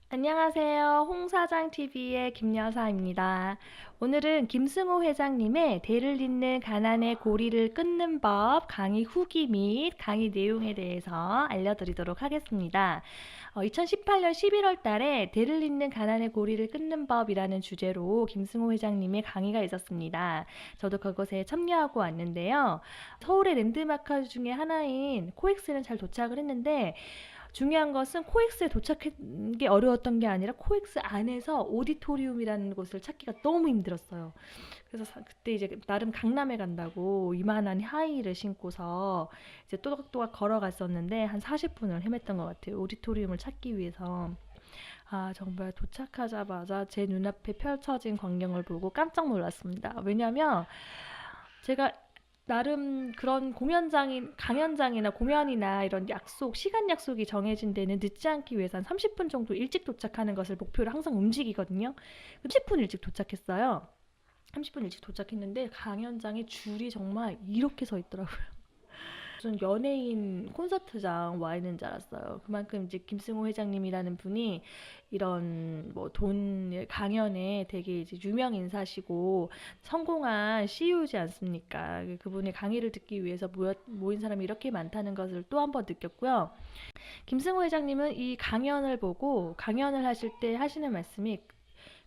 안녕하세요. 홍사장TV의 김여사입니다. 오늘은 김승호 회장님의 대를 잇는 가난의 고리를 끊는 법 강의 후기 및 강의 내용에 대해서 알려드리도록 하겠습니다. 2018년 11월 달에 대를 잇는 가난의 고리를 끊는 법이라는 주제로 김승호 회장님의 강의가 있었습니다. 저도 그것에 참여하고 왔는데요. 서울의 랜드마크 중에 하나인 코엑스는 잘 도착을 했는데 중요한 것은 코엑스에 도착한 게 어려웠던 게 아니라 코엑스 안에서 오디토리움이라는 곳을 찾기가 너무 힘들었어요. 그래서 그때 이제 나름 강남에 간다고 이만한 하이힐을 신고서 이제 또각또각 걸어갔었는데 한 40분을 헤맸던 것 같아요. 오디토리움을 찾기 위해서. 아, 정말 도착하자마자 제 눈앞에 펼쳐진 광경을 보고 깜짝 놀랐습니다. 왜냐면 제가 나름 그런 강연장이나 공연이나 이런 시간 약속이 정해진 데는 늦지 않기 위해서 한 30분 정도 일찍 도착하는 것을 목표로 항상 움직이거든요. 30분 일찍 도착했어요. 30분 일찍 도착했는데 강연장에 줄이 정말 이렇게 서 있더라고요. 무슨 연예인 콘서트장 와 있는 줄 알았어요. 그만큼 이제 김승호 회장님이라는 분이 이런 뭐 돈 강연에 되게 이제 유명 인사시고 성공한 CEO지 않습니까? 그분의 강의를 듣기 위해서 모인 사람이 이렇게 많다는 것을 또 한 번 느꼈고요. 김승호 회장님은 이 강연을 보고 강연을 하실 때 하시는 말씀이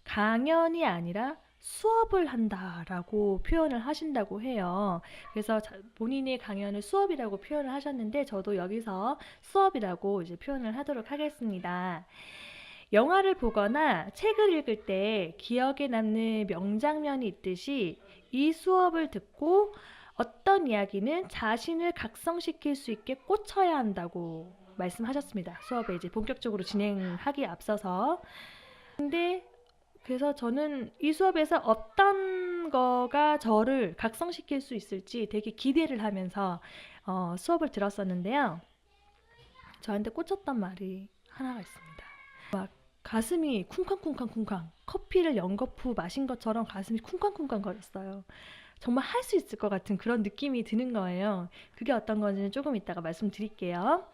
강연이 아니라 수업을 한다라고 표현을 하신다고 해요. 그래서 본인의 강연을 수업이라고 표현을 하셨는데 저도 여기서 수업이라고 이제 표현을 하도록 하겠습니다. 영화를 보거나 책을 읽을 때 기억에 남는 명장면이 있듯이 이 수업을 듣고 어떤 이야기는 자신을 각성시킬 수 있게 꽂혀야 한다고 말씀하셨습니다. 수업에 이제 본격적으로 진행하기에 앞서서. 근데 그래서 저는 이 수업에서 어떤 거가 저를 각성시킬 수 있을지 되게 기대를 하면서 수업을 들었었는데요. 저한테 꽂혔던 말이 하나가 있습니다. 막 가슴이 쿵쾅쿵쾅쿵쾅 커피를 연거푸 마신 것처럼 가슴이 쿵쾅쿵쾅 거렸어요. 정말 할 수 있을 것 같은 그런 느낌이 드는 거예요. 그게 어떤 건지는 조금 이따가 말씀드릴게요.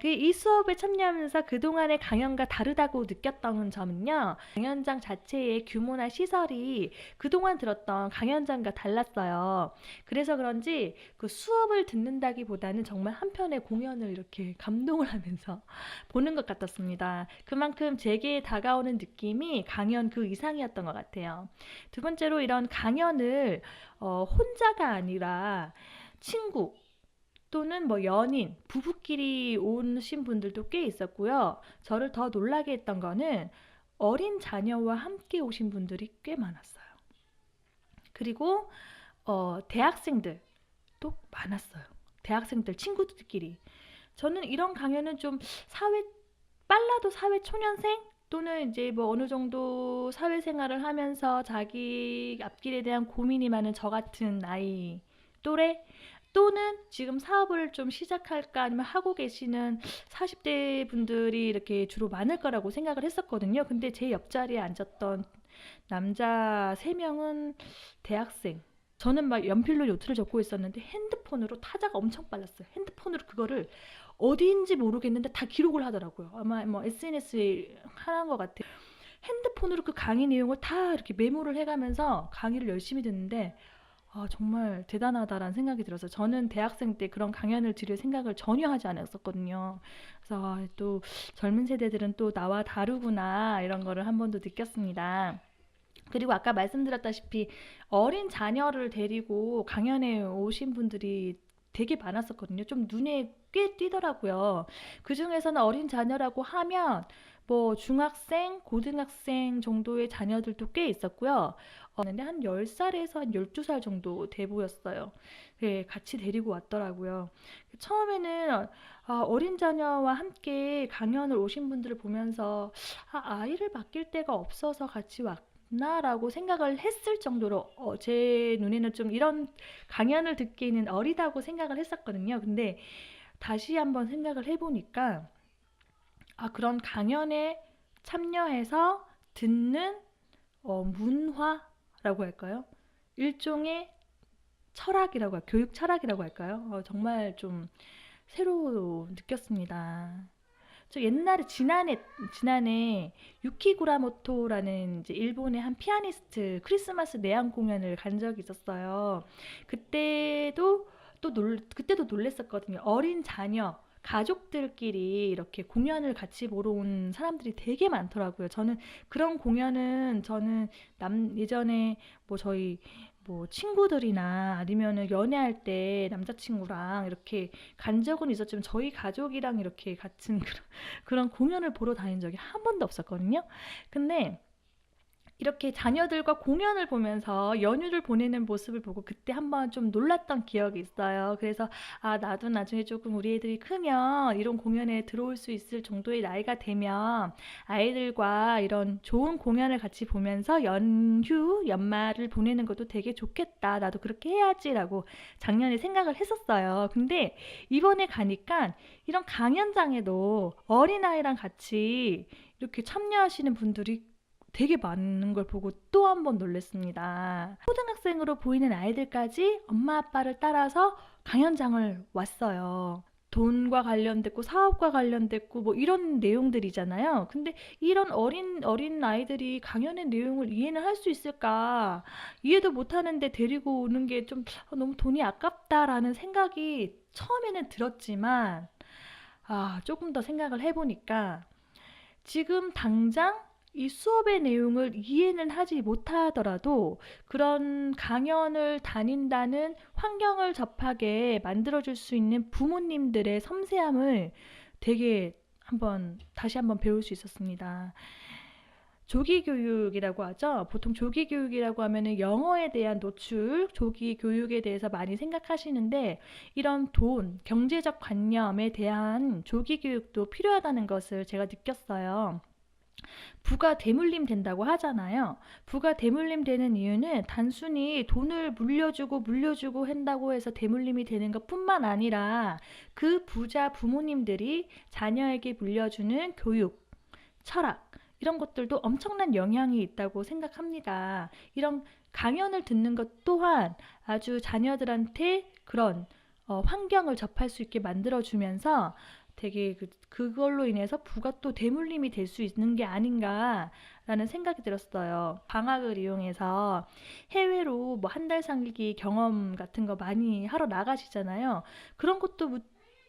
이 수업에 참여하면서 그동안의 강연과 다르다고 느꼈던 점은요. 강연장 자체의 규모나 시설이 그동안 들었던 강연장과 달랐어요. 그래서 그런지 그 수업을 듣는다기보다는 정말 한 편의 공연을 이렇게 감동을 하면서 보는 것 같았습니다. 그만큼 제게 다가오는 느낌이 강연 그 이상이었던 것 같아요. 두 번째로 이런 강연을 혼자가 아니라 친구 또는 뭐 연인, 부부끼리 오신 분들도 꽤 있었고요. 저를 더 놀라게 했던 거는 어린 자녀와 함께 오신 분들이 꽤 많았어요. 그리고 대학생들도 많았어요. 대학생들 친구들끼리. 저는 이런 강연은 좀 빨라도 사회 초년생 또는 이제 뭐 어느 정도 사회생활을 하면서 자기 앞길에 대한 고민이 많은 저 같은 나이 또래 또는 지금 사업을 좀 시작할까 아니면 하고 계시는 40대 분들이 이렇게 주로 많을 거라고 생각을 했었거든요. 근데 제 옆자리에 앉았던 남자 3명은 대학생. 저는 막 연필로 노트를 적고 있었는데 핸드폰으로 타자가 엄청 빨랐어요. 핸드폰으로 그거를 어디인지 모르겠는데 다 기록을 하더라고요. 아마 뭐 SNS에 하는 것 같아요. 핸드폰으로 그 강의 내용을 다 이렇게 메모를 해가면서 강의를 열심히 듣는데 정말 대단하다라는 생각이 들어서 저는 대학생 때 그런 강연을 들을 생각을 전혀 하지 않았었거든요. 그래서 또 젊은 세대들은 또 나와 다르구나 이런 거를 한 번 더 느꼈습니다. 그리고 아까 말씀드렸다시피 어린 자녀를 데리고 강연에 오신 분들이 되게 많았었거든요. 좀 눈에 꽤 띄더라고요. 그 중에서는 어린 자녀라고 하면 뭐 중학생, 고등학생 정도의 자녀들도 꽤 있었고요. 근데 한 10살에서 한 12살 정도 돼 보였어요. 네, 같이 데리고 왔더라고요. 처음에는 어린 자녀와 함께 강연을 오신 분들을 보면서 아이를 맡길 데가 없어서 같이 왔나라고 생각을 했을 정도로 제 눈에는 좀 이런 강연을 듣기에는 어리다고 생각을 했었거든요. 근데 다시 한번 생각을 해보니까 그런 강연에 참여해서 듣는 문화라고 할까요? 일종의 철학이라고 교육 철학이라고 할까요? 정말 좀 새로 느꼈습니다. 저 옛날에 지난해 유키 구라모토라는 이제 일본의 한 피아니스트 크리스마스 내한 공연을 간 적이 있었어요. 그때도 그때도 놀랬었거든요. 어린 자녀 가족들끼리 이렇게 공연을 같이 보러 온 사람들이 되게 많더라고요. 그런 공연은 예전에 뭐 저희 뭐 친구들이나 아니면은 연애할 때 남자친구랑 이렇게 간 적은 있었지만 저희 가족이랑 이렇게 같은 그런 공연을 보러 다닌 적이 한 번도 없었거든요. 근데 이렇게 자녀들과 공연을 보면서 연휴를 보내는 모습을 보고 그때 한번 좀 놀랐던 기억이 있어요. 그래서 아, 나도 나중에 조금 우리 애들이 크면 이런 공연에 들어올 수 있을 정도의 나이가 되면 아이들과 이런 좋은 공연을 같이 보면서 연말을 보내는 것도 되게 좋겠다. 나도 그렇게 해야지라고 작년에 생각을 했었어요. 근데 이번에 가니까 이런 강연장에도 어린아이랑 같이 이렇게 참여하시는 분들이 되게 많은 걸 보고 또 한 번 놀랐습니다. 초등학생으로 보이는 아이들까지 엄마 아빠를 따라서 강연장을 왔어요. 돈과 관련됐고 사업과 관련됐고 뭐 이런 내용들이잖아요. 근데 이런 어린 아이들이 강연의 내용을 이해는 할 수 있을까? 이해도 못 하는데 데리고 오는 게 좀 너무 돈이 아깝다라는 생각이 처음에는 들었지만 조금 더 생각을 해보니까 지금 당장 이 수업의 내용을 이해는 하지 못하더라도 그런 강연을 다닌다는 환경을 접하게 만들어줄 수 있는 부모님들의 섬세함을 되게 다시 한번 배울 수 있었습니다. 조기 교육이라고 하죠. 보통 조기 교육이라고 하면은 영어에 대한 노출, 조기 교육에 대해서 많이 생각하시는데 이런 경제적 관념에 대한 조기 교육도 필요하다는 것을 제가 느꼈어요. 부가 대물림 된다고 하잖아요. 부가 대물림 되는 이유는 단순히 돈을 물려주고 한다고 해서 대물림이 되는 것뿐만 아니라 그 부자 부모님들이 자녀에게 물려주는 교육, 철학, 이런 것들도 엄청난 영향이 있다고 생각합니다. 이런 강연을 듣는 것 또한 아주 자녀들한테 그런 환경을 접할 수 있게 만들어주면서 되게 그걸로 인해서 부가 또 대물림이 될 수 있는 게 아닌가라는 생각이 들었어요. 방학을 이용해서 해외로 뭐 한 달 살기 경험 같은 거 많이 하러 나가시잖아요. 그런 것도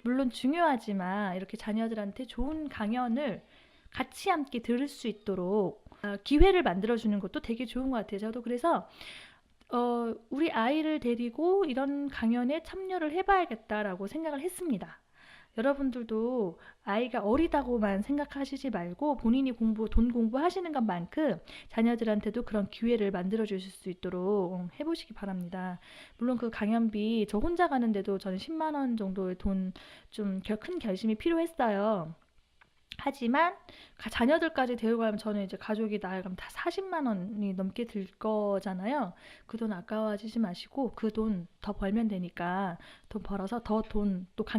물론 중요하지만 이렇게 자녀들한테 좋은 강연을 같이 함께 들을 수 있도록 기회를 만들어주는 것도 되게 좋은 것 같아요. 저도 그래서 우리 아이를 데리고 이런 강연에 참여를 해봐야겠다라고 생각을 했습니다. 여러분들도 아이가 어리다고만 생각하시지 말고 본인이 돈 공부하시는 것만큼 자녀들한테도 그런 기회를 만들어 주실 수 있도록 해보시기 바랍니다. 물론 그 강연비 저 혼자 가는데도 저는 10만 원 정도의 좀 큰 결심이 필요했어요. 하지만 자녀들까지 데려가면 저는 이제 가족이 나아가면 다 40만 원이 넘게 들 거잖아요. 그 돈 아까워하지 마시고 그 돈 더 벌면 되니까 돈 벌어서 또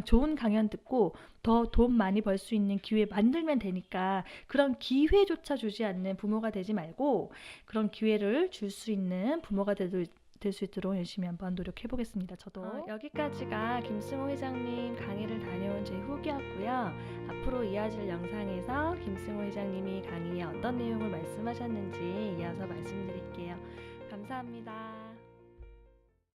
좋은 강연 듣고 더 돈 많이 벌 수 있는 기회 만들면 되니까 그런 기회조차 주지 않는 부모가 되지 말고 그런 기회를 줄 수 있는 부모가 될 수 있도록 열심히 한번 노력해 보겠습니다. 저도 여기까지가 김승호 회장님 강의를 다녀온 제 후기였고요. 앞으로 이어질 영상에서 김승호 회장님이 강의에 어떤 내용을 말씀하셨는지 이어서 말씀드릴게요. 감사합니다.